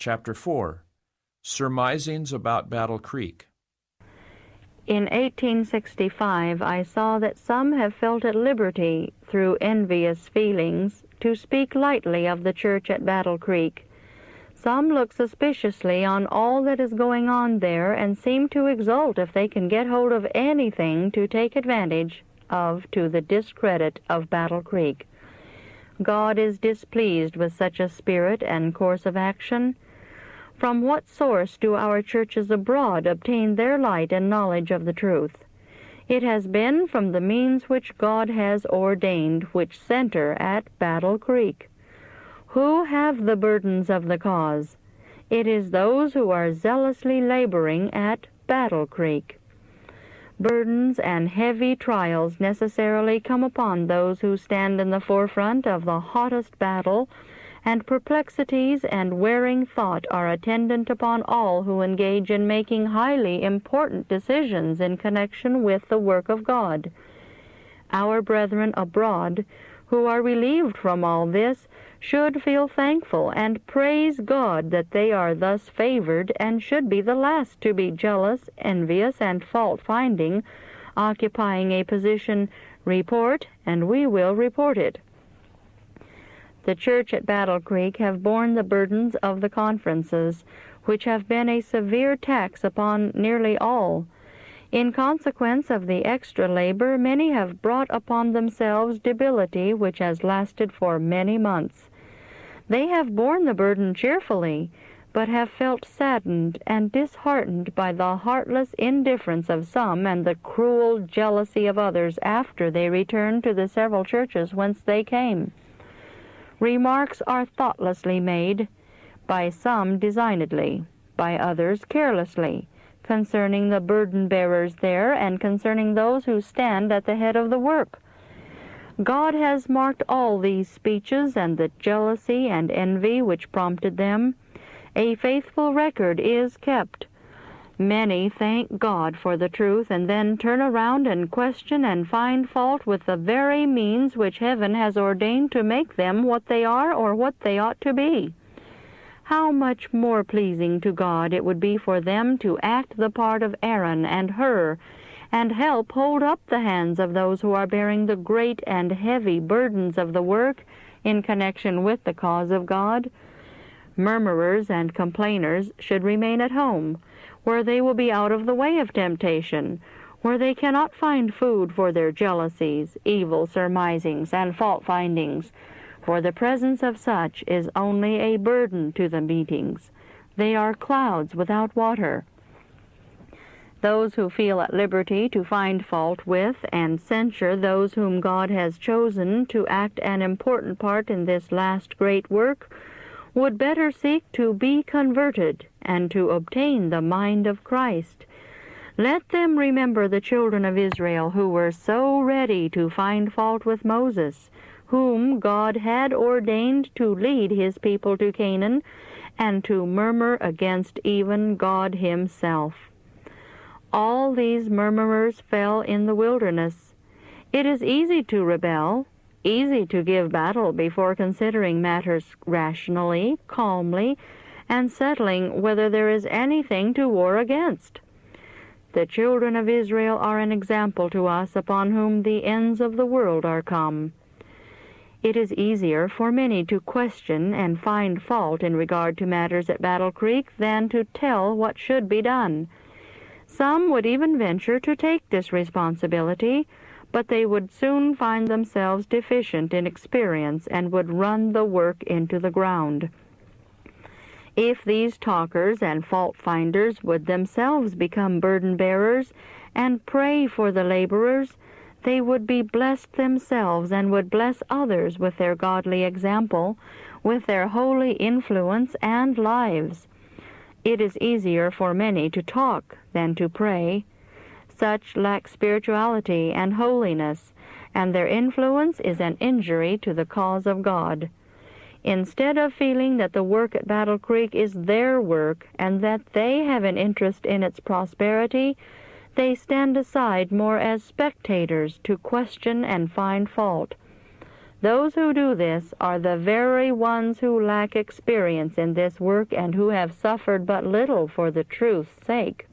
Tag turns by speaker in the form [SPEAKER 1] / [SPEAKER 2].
[SPEAKER 1] Chapter 4, Surmisings about Battle Creek.
[SPEAKER 2] In 1865, I saw that some have felt at liberty, through envious feelings, to speak lightly of the church at Battle Creek. Some look suspiciously on all that is going on there and seem to exult if they can get hold of anything to take advantage of to the discredit of Battle Creek. God is displeased with such a spirit and course of action. From what source do our churches abroad obtain their light and knowledge of the truth? It has been from the means which God has ordained, which center at Battle Creek. Who have the burdens of the cause? It is those who are zealously laboring at Battle Creek. Burdens and heavy trials necessarily come upon those who stand in the forefront of the hottest battle, and perplexities and wearing thought are attendant upon all who engage in making highly important decisions in connection with the work of God. Our brethren abroad, who are relieved from all this, should feel thankful and praise God that they are thus favored, and should be the last to be jealous, envious, and fault-finding, occupying a position, report, and we will report it. The church at Battle Creek have borne the burdens of the conferences, which have been a severe tax upon nearly all. In consequence of the extra labor, many have brought upon themselves debility which has lasted for many months. They have borne the burden cheerfully, but have felt saddened and disheartened by the heartless indifference of some and the cruel jealousy of others after they returned to the several churches whence they came. Remarks are thoughtlessly made, by some designedly, by others carelessly, concerning the burden-bearers there and concerning those who stand at the head of the work. God has marked all these speeches and the jealousy and envy which prompted them. A faithful record is kept. Many thank God for the truth and then turn around and question and find fault with the very means which heaven has ordained to make them what they are or what they ought to be. How much more pleasing to God it would be for them to act the part of Aaron and Hur, and help hold up the hands of those who are bearing the great and heavy burdens of the work in connection with the cause of God. Murmurers and complainers should remain at home, where they will be out of the way of temptation, where they cannot find food for their jealousies, evil surmisings, and fault-findings, for the presence of such is only a burden to the meetings. They are clouds without water. Those who feel at liberty to find fault with and censure those whom God has chosen to act an important part in this last great work would better seek to be converted and to obtain the mind of Christ. Let them remember the children of Israel who were so ready to find fault with Moses, whom God had ordained to lead his people to Canaan, and to murmur against even God himself. All these murmurers fell in the wilderness. It is easy to rebel, easy to give battle before considering matters rationally, calmly, and settling whether there is anything to war against. The children of Israel are an example to us upon whom the ends of the world are come. It is easier for many to question and find fault in regard to matters at Battle Creek than to tell what should be done. Some would even venture to take this responsibility, but they would soon find themselves deficient in experience and would run the work into the ground. If these talkers and fault-finders would themselves become burden-bearers and pray for the laborers, they would be blessed themselves and would bless others with their godly example, with their holy influence and lives. It is easier for many to talk than to pray. Such lack spirituality and holiness, and their influence is an injury to the cause of God. Instead of feeling that the work at Battle Creek is their work and that they have an interest in its prosperity, they stand aside more as spectators to question and find fault. Those who do this are the very ones who lack experience in this work and who have suffered but little for the truth's sake.